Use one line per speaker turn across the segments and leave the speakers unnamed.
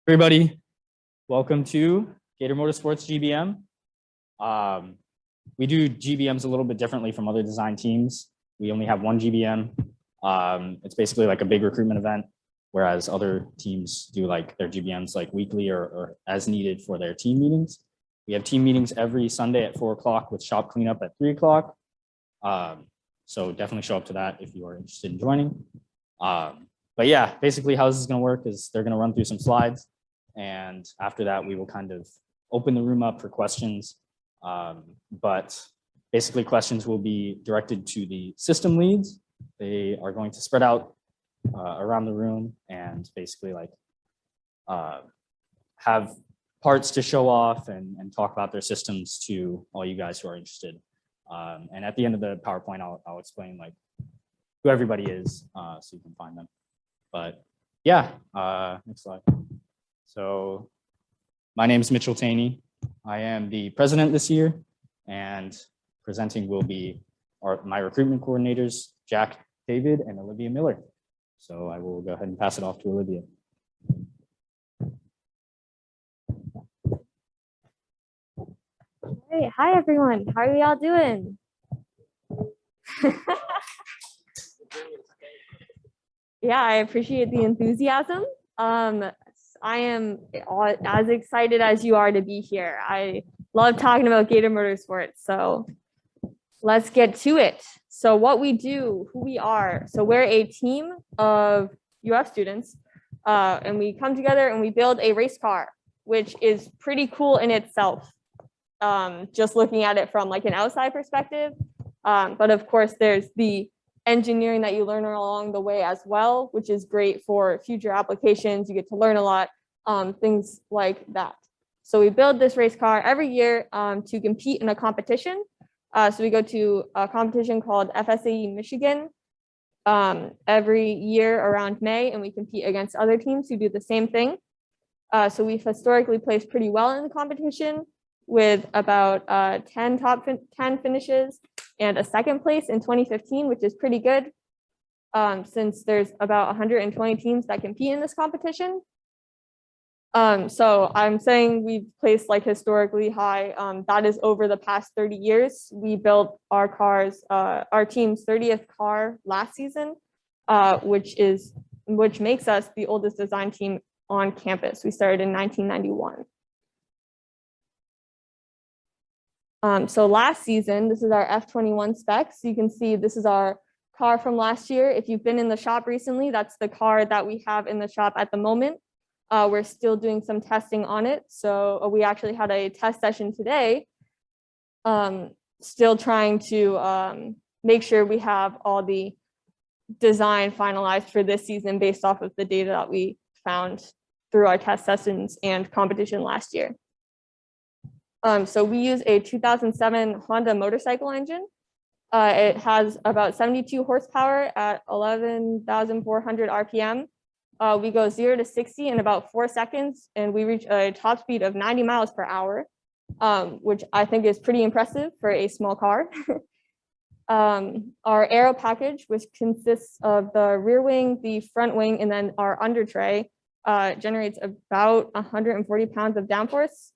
Everybody, welcome to Gator Motorsports GBM. We do GBMs a little bit differently from other design teams. We only have one GBM. It's basically like a big recruitment event, whereas other teams do like their GBMs like weekly or as needed for their team meetings. We have team meetings every Sunday at 4 o'clock with shop cleanup at 3 o'clock. So definitely show up to that if you are interested in joining. But yeah, basically how this is going to work is they're going to run through some slides. And after that, we will kind of open the room up for questions. But basically questions will be directed to the system leads. They are going to spread out around the room and basically like have parts to show off and talk about their systems to all you guys who are interested. And at the end of the PowerPoint, I'll explain like who everybody is so you can find them. But yeah, next slide. So my name is Mitchell Taney. I am the president this year, and presenting will be my recruitment coordinators, Jack David and Olivia Miller. So I will go ahead and pass it off to Olivia.
Hey, hi everyone. How are y'all doing? Yeah, I appreciate the enthusiasm. I am as excited as you are to be here. I love talking about Gator Motorsports, so let's get to it. So what we do, who we are. So we're a team of UF students, and we come together and we build a race car, which is pretty cool in itself. Just looking at it from like an outside perspective. But of course, there's the engineering that you learn along the way as well, which is great for future applications. You get to learn a lot, things like that. So we build this race car every year to compete in a competition. So we go to a competition called FSAE Michigan every year around May, and we compete against other teams who do the same thing. So we've historically placed pretty well in the competition with about 10 top 10 finishes and a second place in 2015, which is pretty good since there's about 120 teams that compete in this competition. So I'm saying we've placed like historically high. That is over the past 30 years. We built our cars, our team's 30th car last season, which makes us the oldest design team on campus. We started in 1991. So last season, this is our F21 Specs. You can see this is our car from last year. If you've been in the shop recently, that's the car that we have in the shop at the moment. We're still doing some testing on it. So we actually had a test session today, still trying to make sure we have all the design finalized for this season based off of the data that we found through our test sessions and competition last year. So we use a 2007 Honda motorcycle engine. It has about 72 horsepower at 11,400 RPM. We go 0 to 60 in about 4 seconds, and we reach a top speed of 90 miles per hour, which I think is pretty impressive for a small car. Our aero package, which consists of the rear wing, the front wing, and then our under tray, generates about 140 pounds of downforce.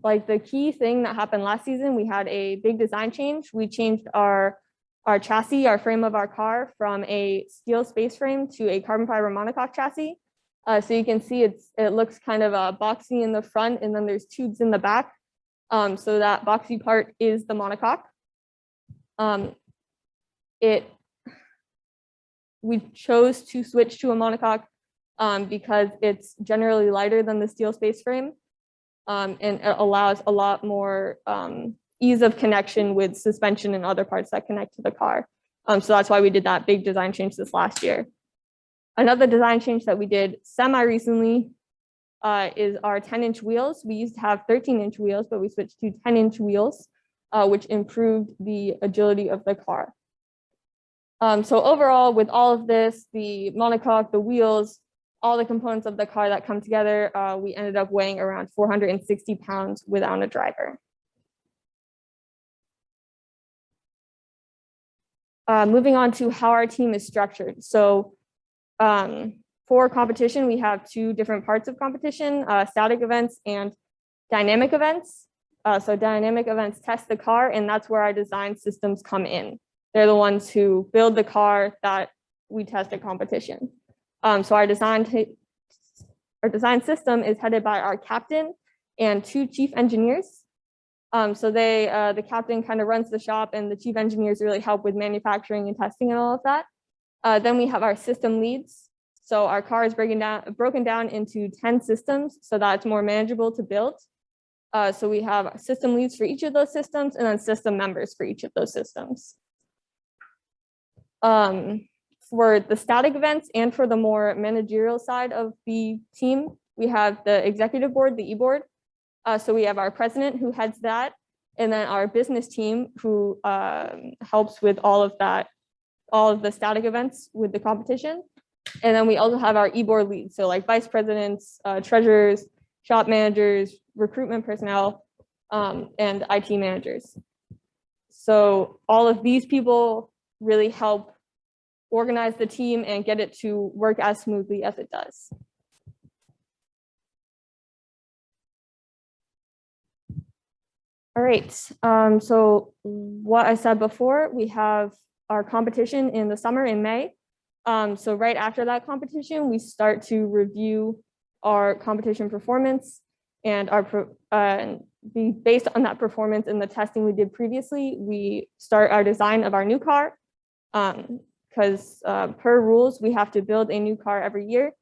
The key thing that happened last season, we had a big design change. We changed our chassis, our frame of our car, from a steel space frame to a carbon fiber monocoque chassis. So you can see it looks kind of boxy in the front, and then there's tubes in the back. So that boxy part is the monocoque. We chose to switch to a monocoque because it's generally lighter than the steel space frame, and it allows a lot more ease of connection with suspension and other parts that connect to the car. So that's why we did that big design change this last year. Another design change that we did semi-recently is our 10-inch wheels. We used to have 13-inch wheels, but we switched to 10-inch wheels, which improved the agility of the car. So overall, with all of this, the monocoque, the wheels, all the components of the car that come together, we ended up weighing around 460 pounds without a driver. Moving on to how our team is structured. So for competition, we have two different parts of competition, static events and dynamic events. So dynamic events test the car, and that's where our design systems come in. They're the ones who build the car that we test at competition. So our design system is headed by our captain and two chief engineers. So the captain kind of runs the shop, and the chief engineers really help with manufacturing and testing and all of that. Then we have our system leads. So our car is broken down into 10 systems so that it's more manageable to build. So we have system leads for each of those systems and then system members for each of those systems. For the static events and for the more managerial side of the team, we have the executive board, the E-board. So we have our president who heads that, and then our business team who helps with all of that, all of the static events with the competition. And then we also have our E-board leads, so like vice presidents, treasurers, shop managers, recruitment personnel, and IT managers. So all of these people really help organize the team and get it to work as smoothly as it does. All right, so what I said before, we have our competition in the summer in May. So right after that competition, we start to review our competition performance and based on that performance and the testing we did previously, we start our design of our new car. Because per rules, we have to build a new car every year.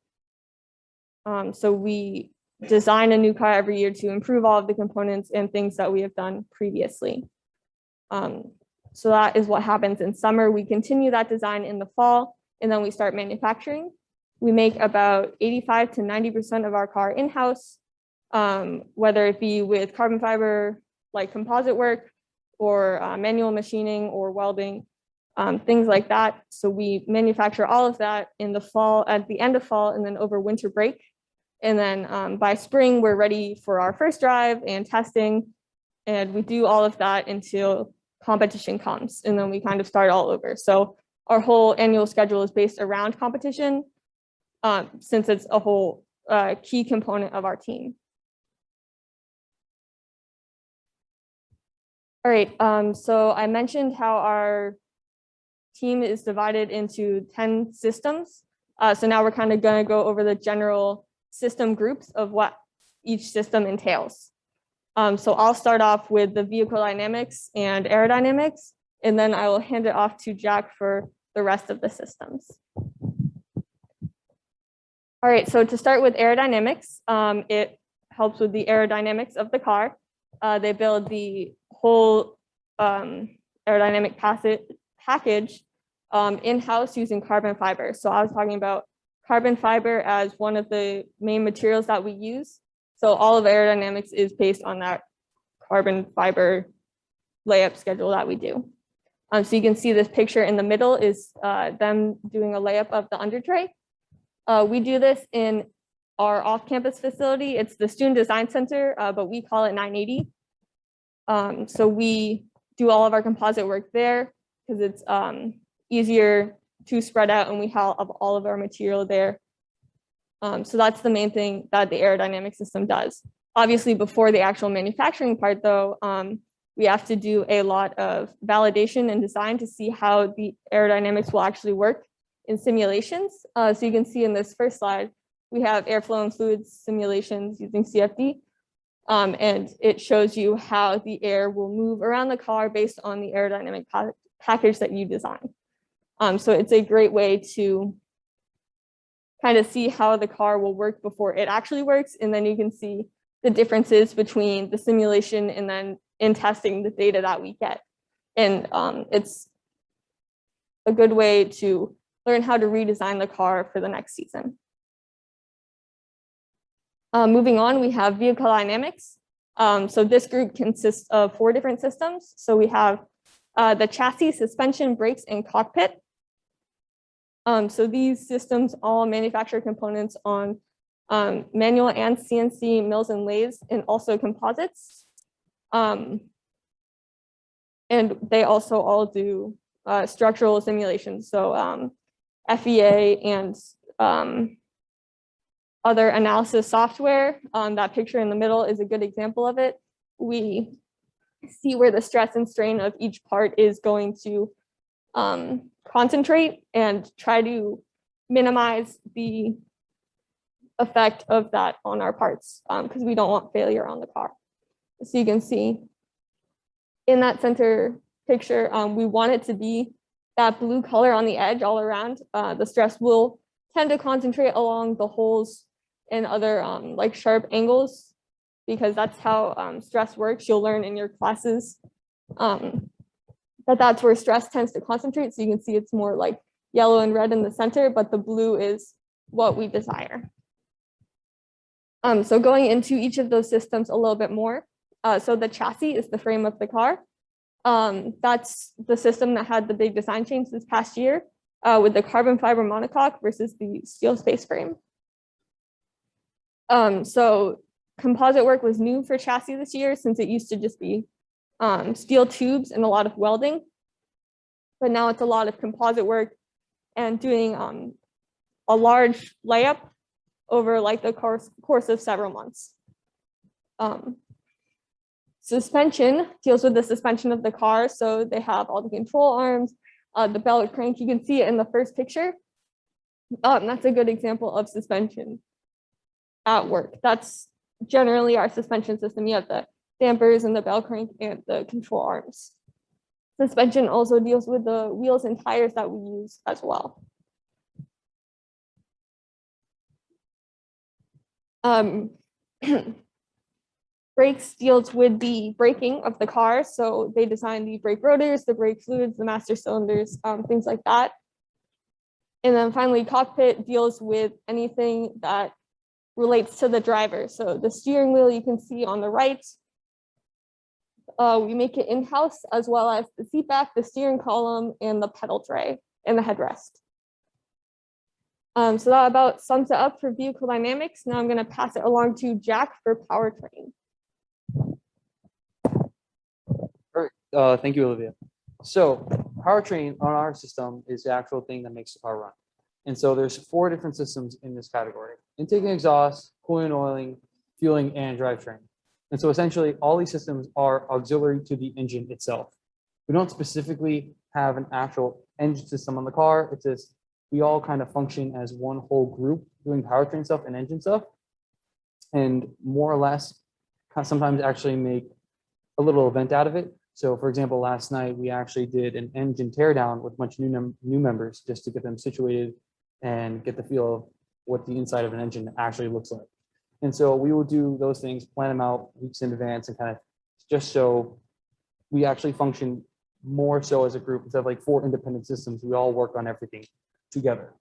So we design a new car every year to improve all of the components and things that we have done previously. So that is what happens in summer. We continue that design in the fall, and then we start manufacturing. We make about 85 to 90% of our car in-house, whether it be with carbon fiber, like composite work, or manual machining or welding, things like that. So we manufacture all of that in the fall, at the end of fall, and then over winter break. And then by spring, we're ready for our first drive and testing. And we do all of that until competition comes. And then we kind of start all over. So our whole annual schedule is based around competition, since it's a whole key component of our team. All right, so I mentioned how our team is divided into 10 systems. So now we're kind of going to go over the general system groups of what each system entails. So I'll start off with the vehicle dynamics and aerodynamics, and then I will hand it off to Jack for the rest of the systems. All right, so to start with aerodynamics, it helps with the aerodynamics of the car. They build the whole aerodynamic package in-house using carbon fiber. So I was talking about carbon fiber as one of the main materials that we use. So all of aerodynamics is based on that carbon fiber layup schedule that we do. So you can see this picture in the middle is them doing a layup of the under tray. We do this in our off-campus facility. It's the Student Design Center, but we call it 980. So we do all of our composite work there because it's easier to spread out, and we have all of our material there. So that's the main thing that the aerodynamic system does. Obviously, before the actual manufacturing part, though, we have to do a lot of validation and design to see how the aerodynamics will actually work in simulations. So you can see in this first slide, we have airflow and fluids simulations using CFD. And it shows you how the air will move around the car based on the aerodynamic package that you design. So it's a great way to kind of see how the car will work before it actually works. And then you can see the differences between the simulation and then in testing the data that we get. And it's a good way to learn how to redesign the car for the next season. Moving on, we have vehicle dynamics. So this group consists of 4 different systems. So we have the chassis, suspension, brakes, and cockpit. So these systems all manufacture components on manual and CNC mills and lathes, and also composites. And they also all do structural simulations. So FEA and other analysis software. That picture in the middle is a good example of it. We see where the stress and strain of each part is going to concentrate and try to minimize the effect of that on our parts because we don't want failure on the car. So you can see in that center picture, we want it to be that blue color on the edge all around. The stress will tend to concentrate along the holes and other like sharp angles because that's how stress works. You'll learn in your classes that's where stress tends to concentrate. So you can see it's more like yellow and red in the center, but the blue is what we desire. So going into each of those systems a little bit more. So the chassis is the frame of the car. That's the system that had the big design change this past year with the carbon fiber monocoque versus the steel space frame. So composite work was new for chassis this year since it used to just be steel tubes and a lot of welding. But now it's a lot of composite work and doing a large layup over like the course of several months. Suspension deals with the suspension of the car. So they have all the control arms, the belt crank. You can see it in the first picture. That's a good example of suspension at work. That's generally our suspension system. You have the dampers and the belt crank and the control arms. Suspension also deals with the wheels and tires that we use as well. Brakes deals with the braking of the car. So they design the brake rotors, the brake fluids, the master cylinders, things like that. And then finally, cockpit deals with anything that relates to the driver. So the steering wheel you can see on the right. We make it in-house as well as the seat back, the steering column, and the pedal tray and the headrest. So that about sums it up for vehicle dynamics. Now I'm going to pass it along to Jack for powertrain.
All right, thank you, Olivia. So powertrain on our system is the actual thing that makes the car run. And so there's 4 different systems in this category: intake and exhaust, cooling and oiling, fueling, and drivetrain. And so essentially all these systems are auxiliary to the engine itself. We don't specifically have an actual engine system on the car. It's just we all kind of function as one whole group doing powertrain stuff and engine stuff, and more or less sometimes actually make a little event out of it. So for example, last night we actually did an engine teardown with a bunch of new members just to get them situated and get the feel of what the inside of an engine actually looks like. And so we will do those things, plan them out weeks in advance, and kind of just so we actually function more so as a group instead of like 4 independent systems. We all work on everything together.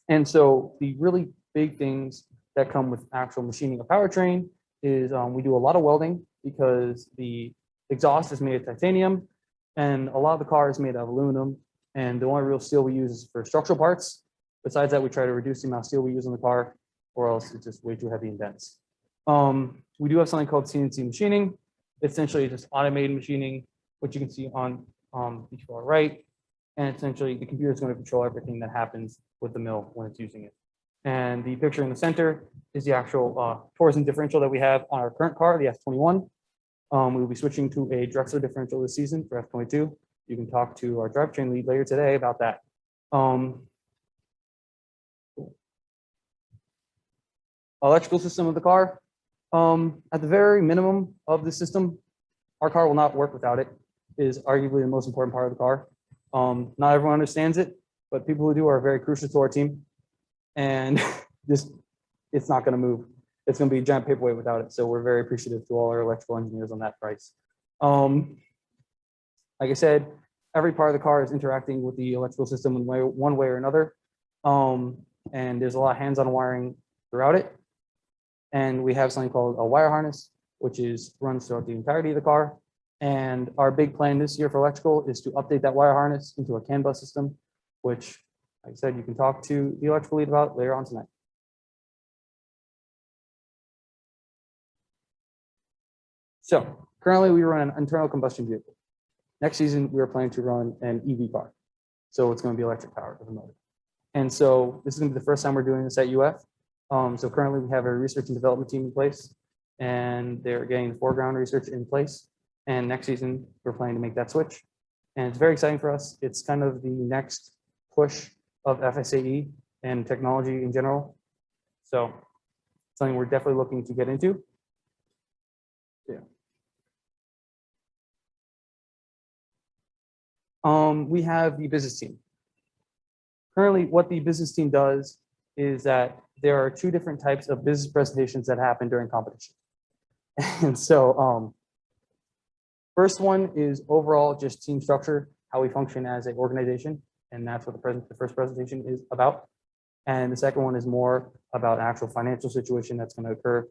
And so the really big things that come with actual machining a powertrain is we do a lot of welding because the exhaust is made of titanium and a lot of the car is made of aluminum. And the only real steel we use is for structural parts. Besides that, we try to reduce the amount of steel we use in the car, or else it's just way too heavy and dense. We do have something called CNC machining. It's essentially just automated machining, which you can see on the far right. And essentially the computer is going to control everything that happens with the mill when it's using it. And the picture in the center is the actual torsion differential that we have on our current car, the F21. We will be switching to a Drexler differential this season for F22. You can talk to our drivetrain lead later today about that. Electrical system of the car. At the very minimum of the system, our car will not work without it. It is arguably the most important part of the car. Not everyone understands it, but people who do are very crucial to our team. And just, it's not going to move. It's going to be a giant paperweight without it. So we're very appreciative to all our electrical engineers on that price. Like I said, every part of the car is interacting with the electrical system in one way or another. And there's a lot of hands-on wiring throughout it. And we have something called a wire harness, which runs throughout the entirety of the car. And our big plan this year for electrical is to update that wire harness into a CAN bus system, which, like I said, you can talk to the electrical lead about later on tonight. So currently we run an internal combustion vehicle. Next season, we are planning to run an EV car. So it's going to be electric powered with a motor. And so this is going to be the first time we're doing this at UF. So currently we have a research and development team in place, and they're getting the foreground research in place. And next season, we're planning to make that switch. And it's very exciting for us. It's kind of the next push of FSAE and technology in general. So something we're definitely looking to get into. Yeah. We have the business team. Currently, what the business team does is that there are two different types of business presentations that happen during competition. And so first one is overall just team structure, how we function as an organization. And that's what the first presentation is about. And the second one is more about actual financial situation that's going to occur,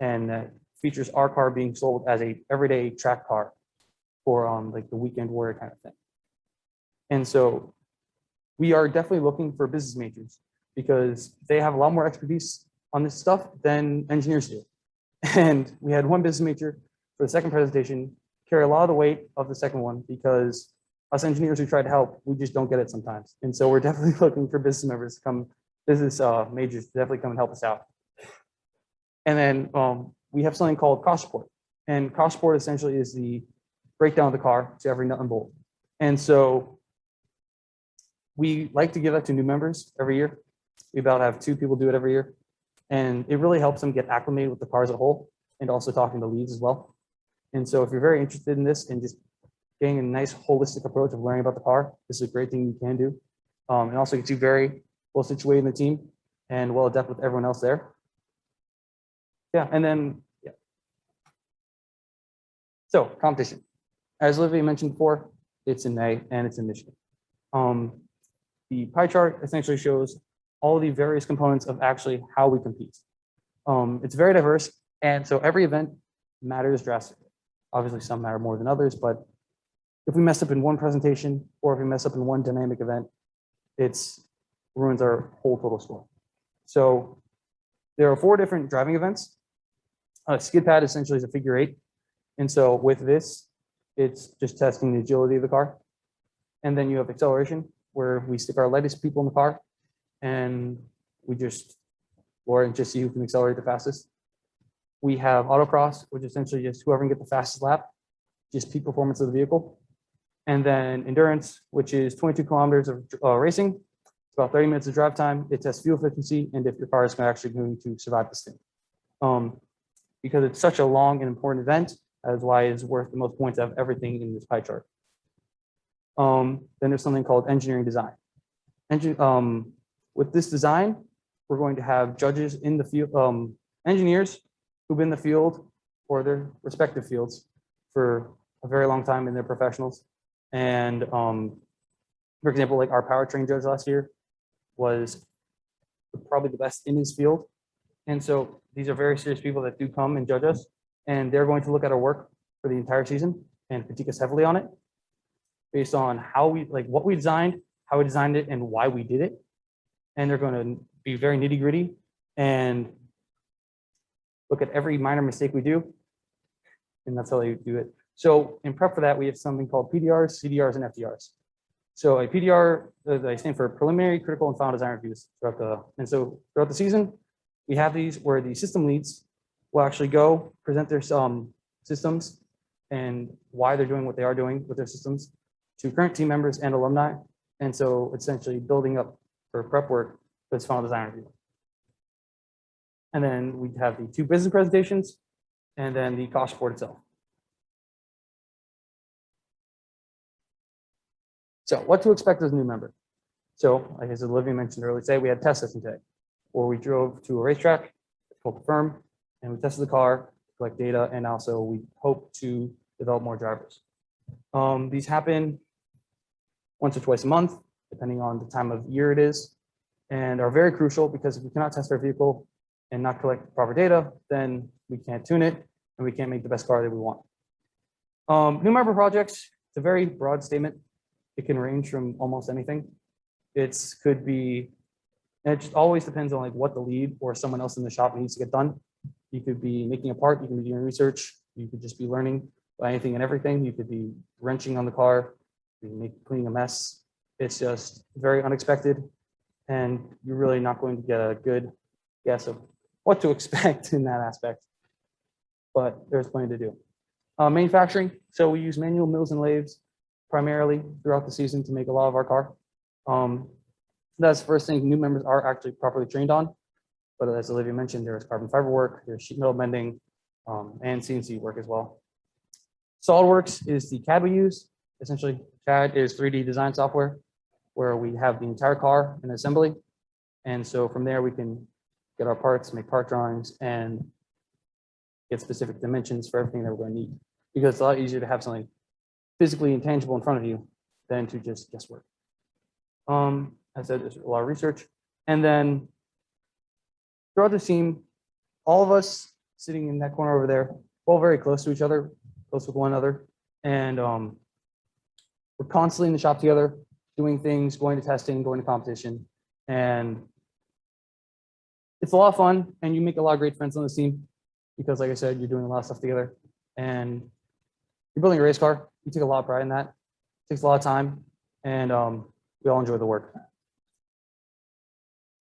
and that features our car being sold as a everyday track car for like the weekend warrior kind of thing. And so we are definitely looking for business majors because they have a lot more expertise on this stuff than engineers do. And we had one business major for the second presentation carry a lot of the weight of the second one because us engineers who try to help, we just don't get it sometimes. And so we're definitely looking for business members to come, business majors to definitely come and help us out. And then we have something called cost report. And cost report essentially is the breakdown of the car to every nut and bolt. And so we like to give that to new members every year. We about have 2 people do it every year. And it really helps them get acclimated with the car as a whole and also talking to leads as well. And so if you're very interested in this and just getting a nice holistic approach of learning about the car, this is a great thing you can do. It also gets you very well situated in the team and well adept with everyone else there. Yeah, and then, yeah. So competition. As Olivia mentioned before, it's in May and it's in Michigan. The pie chart essentially shows all the various components of actually how we compete. It's very diverse, and so every event matters drastically. Obviously, some matter more than others, but if we mess up in one presentation or if we mess up in one dynamic event, it's ruins our whole total score. So there are 4 different driving events. Skid pad essentially is a figure 8. And so with this, it's just testing the agility of the car. And then you have acceleration, where we stick our lightest people in the car and we just lower and just see who can accelerate the fastest. We have autocross, which is essentially just whoever can get the fastest lap, just peak performance of the vehicle. And then endurance, which is 22 kilometers of racing. It's about 30 minutes of drive time. It tests fuel efficiency and if your car is actually going to survive this thing. Because it's such a long and important event, that's why it's worth the most points out of everything in this pie chart. Then there's something called engineering design. With this design, we're going to have judges in the field, engineers who've been in the field or their respective fields for a very long time and they're professionals. And for example, like our powertrain judge last year was probably the best in his field. And so these are very serious people that do come and judge us, and they're going to look at our work for the entire season and critique us heavily on it based on how we, like what we designed, how we designed it, and why we did it. And they're going to be very nitty gritty and look at every minor mistake we do. And that's how they do it. So in prep for that, we have something called PDRs, CDRs, and FDRs. So a PDR, they stand for preliminary, critical, and final design reviews throughout the season. We have these where the system leads will actually go present their systems and why they're doing what they are doing with their systems to current team members and alumni. And so essentially building up for prep work for this final design review. And then we have the 2 business presentations and then the cost report itself. So what to expect as a new member. So like as Olivia mentioned earlier today, we had test session today where we drove to a racetrack called the Firm and we tested the car, collect data, and also we hope to develop more drivers. These happen once or twice a month, depending on the time of year it is, and are very crucial because if we cannot test our vehicle and not collect proper data, then we can't tune it and we can't make the best car that we want. New member projects, it's a very broad statement. It can range from almost anything. It could be, and it just always depends on like what the lead or someone else in the shop needs to get done. You could be making a part, you can be doing research, you could just be learning about anything and everything. You could be wrenching on the car, cleaning a mess. It's just very unexpected. and you're really not going to get a good guess of what to expect in that aspect. But there's plenty to do. Manufacturing, so we use manual mills and lathes primarily throughout the season to make a lot of our car. That's the first thing new members are actually properly trained on. But as Olivia mentioned, there's carbon fiber work, there's sheet metal bending, and CNC work as well. SolidWorks is the CAD we use. Essentially, CAD is 3D design software where we have the entire car in assembly. And so from there, we can get our parts, make part drawings, and get specific dimensions for everything that we're going to need. Because it's a lot easier to have something physically intangible in front of you than to just guesswork. As I said, there's a lot of research. And then throughout the team, all of us sitting in that corner over there, we're all very close to each other, close with one another. And we're constantly in the shop together, doing things, going to testing, going to competition. And it's a lot of fun, and you make a lot of great friends on this team because, like I said, you're doing a lot of stuff together. And you're building a race car. You take a lot of pride in that. It takes a lot of time, and we all enjoy the work.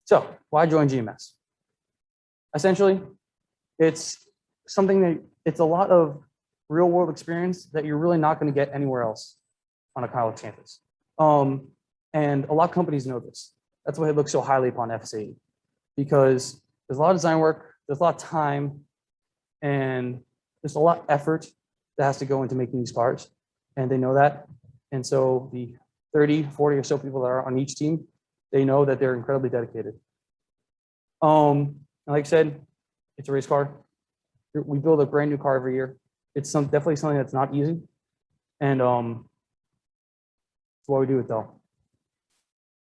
So why join GMS? Essentially, it's something that it's a lot of real world experience that you're really not going to get anywhere else on a college campus. And a lot of companies know this. That's why they look so highly upon FSAE, because there's a lot of design work, there's a lot of time, and there's a lot of effort that has to go into making these cars. And they know that. And so the 30, 40 or so people that are on each team, they know that they're incredibly dedicated. And like I said, it's a race car. We build a brand new car every year. It's definitely something that's not easy. And that's why we do it though.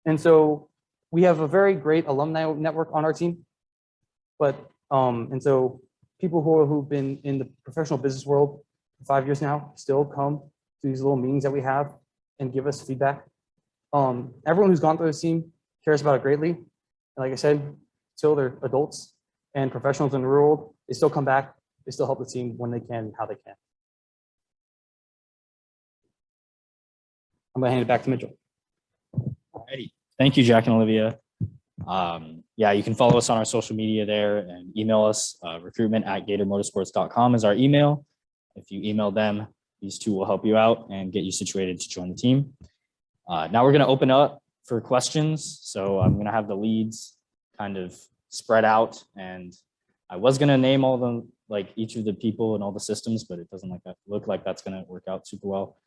And so we have a very great alumni network on our team. But, and so people who've been in the professional business world for 5 years now still come to these little meetings that we have and give us feedback. Everyone who's gone through this team cares about it greatly. And like I said, till they're adults and professionals in the real world, they still come back, they still help the team when they can, how they can. I'm gonna hand it back to Mitchell.
Alrighty. Thank you, Jack and Olivia. Yeah, you can follow us on our social media there and email us. Recruitment@gatormotorsports.com is our email. If you email them, these two will help you out and get you situated to join the team. Now we're going to open up for questions. So I'm going to have the leads kind of spread out, and I was going to name all them, like each of the people and all the systems, but it doesn't look like that's going to work out super well.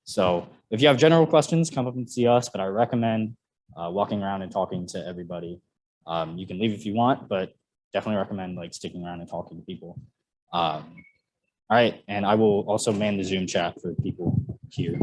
So if you have general questions, come up and see us, but I recommend walking around and talking to everybody. You can leave if you want, but definitely recommend like sticking around and talking to people. All right, and I will also man the Zoom chat for people here.